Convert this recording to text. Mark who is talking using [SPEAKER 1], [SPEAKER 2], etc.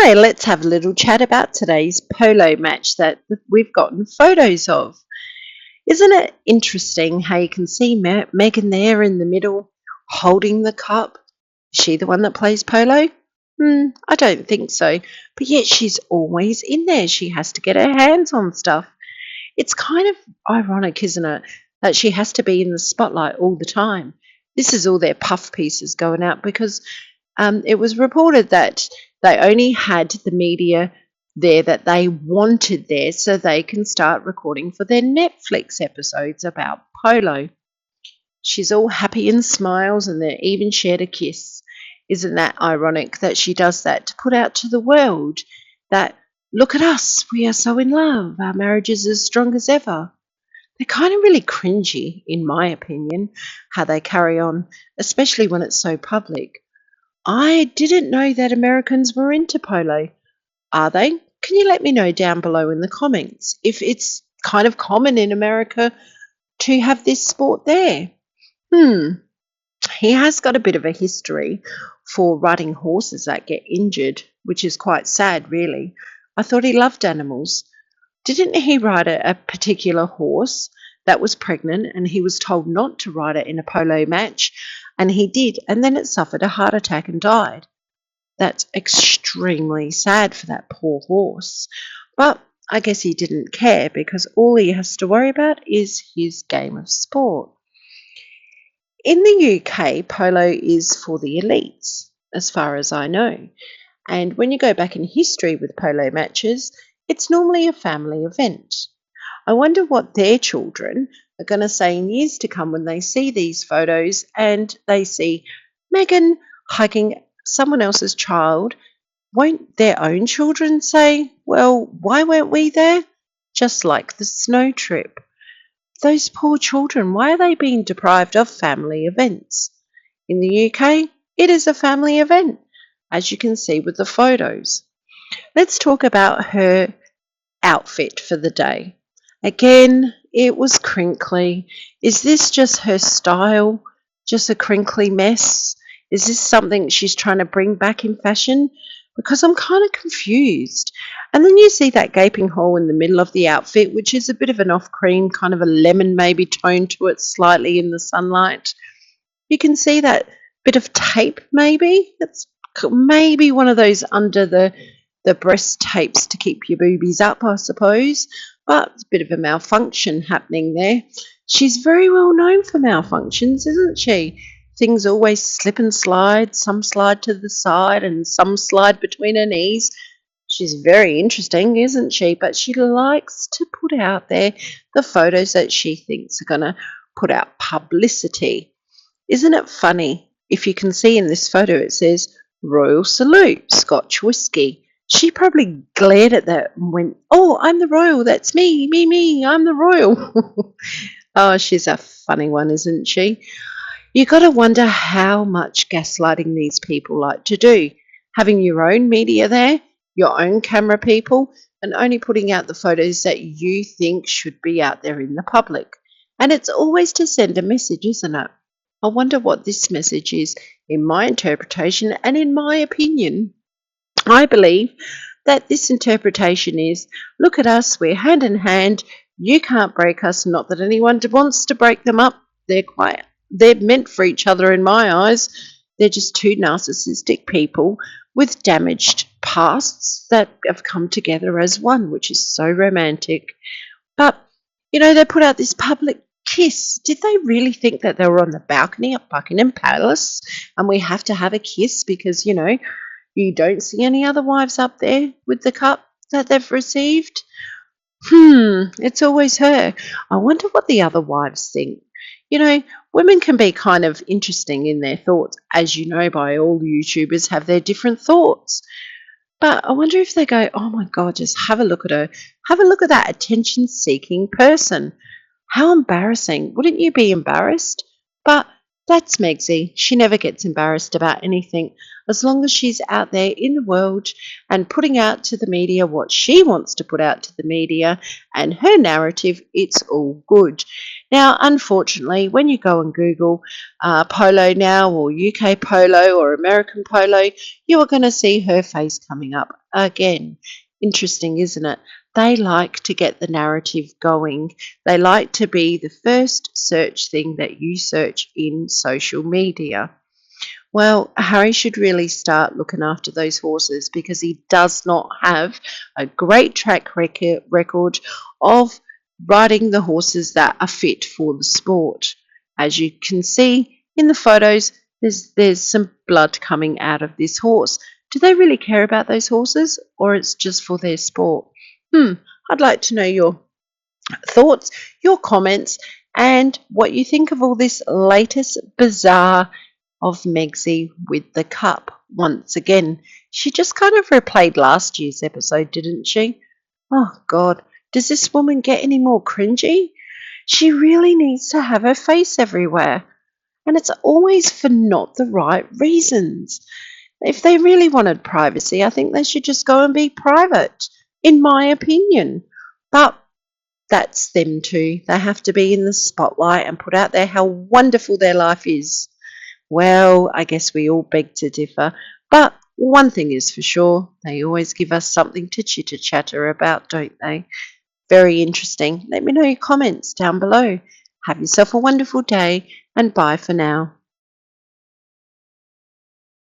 [SPEAKER 1] Hi, let's have a little chat about today's polo match that we've gotten photos of. Isn't it interesting how you can see Meghan there in the middle holding the cup? Is she the one that plays polo? I don't think so. But yet she's always in there. She has to get her hands on stuff. It's kind of ironic, isn't it, that she has to be in the spotlight all the time. This is all their puff pieces going out because it was reported that they only had the media there that they wanted there so they can start recording for their Netflix episodes about Polo. She's all happy and smiles, and they even shared a kiss. Isn't that ironic that she does that to put out to the world that, look at us, we are so in love, our marriage is as strong as ever? They're kind of really cringy, in my opinion, how they carry on, especially when it's so public. I didn't know that Americans were into polo. Are they? Can you let me know down below in the comments if it's kind of common in America to have this sport there? He has got a bit of a history for riding horses that get injured, which is quite sad, really. I thought he loved animals. Didn't he ride a particular horse that was pregnant and he was told not to ride it in a polo match? And he did, and then it suffered a heart attack and died. That's extremely sad for that poor horse. But I guess he didn't care because all he has to worry about is his game of sport. In the UK, polo is for the elites, as far as I know. And when you go back in history with polo matches, it's normally a family event. I wonder what their children are going to say in years to come when they see these photos and they see Meghan hugging someone else's child. Won't their own children say, well, why weren't we there? Just like the snow trip. Those poor children, why are they being deprived of family events? In the UK, it is a family event, as you can see with the photos. Let's talk about her outfit for the day. Again, it was crinkly. Is this just her style? Just a crinkly mess? Is this something she's trying to bring back in fashion? Because I'm kind of confused. And then you see that gaping hole in the middle of the outfit, which is a bit of an off-cream, kind of a lemon maybe tone to it slightly in the sunlight. You can see that bit of tape maybe. It's maybe one of those under the breast tapes to keep your boobies up, I suppose. But it's a bit of a malfunction happening there. She's very well known for malfunctions, isn't she? Things always slip and slide. Some slide to the side and some slide between her knees. She's very interesting, isn't she? But she likes to put out there the photos that she thinks are going to put out publicity. Isn't it funny? If you can see in this photo, it says, Royal Salute, Scotch Whisky. She probably glared at that and went, oh, I'm the royal, that's me, I'm the royal. Oh, she's a funny one, isn't she? You got to wonder how much gaslighting these people like to do. Having your own media there, your own camera people, and only putting out the photos that you think should be out there in the public. And it's always to send a message, isn't it? I wonder what this message is in my interpretation and in my opinion. I believe that this interpretation is, look at us, we're hand in hand, you can't break us, not that anyone wants to break them up, they're meant for each other in my eyes. They're just two narcissistic people with damaged pasts that have come together as one, which is so romantic. But, they put out this public kiss. Did they really think that they were on the balcony at Buckingham Palace and we have to have a kiss because, you don't see any other wives up there with the cup that they've received? It's always her. I wonder what the other wives think. Women can be kind of interesting in their thoughts, as you know by all YouTubers have their different thoughts. But I wonder if they go, oh my God, just have a look at her. Have a look at that attention-seeking person. How embarrassing. Wouldn't you be embarrassed? But that's MEGSY. She never gets embarrassed about anything. As long as she's out there in the world and putting out to the media what she wants to put out to the media and her narrative, it's all good. Now, unfortunately, when you go and Google Polo now, or UK Polo, or American Polo, you are going to see her face coming up again. Interesting, isn't it? They like to get the narrative going. They like to be the first search thing that you search in social media. Well, Harry should really start looking after those horses because he does not have a great track record of riding the horses that are fit for the sport. As you can see in the photos, there's some blood coming out of this horse. Do they really care about those horses, or it's just for their sport? I'd like to know your thoughts, your comments, and what you think of all this latest bizarre of MEGSY with the cup once again. She just kind of replayed last year's episode, didn't she? Oh, God. Does this woman get any more cringy? She really needs to have her face everywhere. And it's always for not the right reasons. If they really wanted privacy, I think they should just go and be private, in my opinion. But that's them too. They have to be in the spotlight and put out there how wonderful their life is. Well, I guess we all beg to differ, but one thing is for sure, they always give us something to chitter-chatter about, don't they? Very interesting. Let me know your comments down below. Have yourself a wonderful day, and bye for now.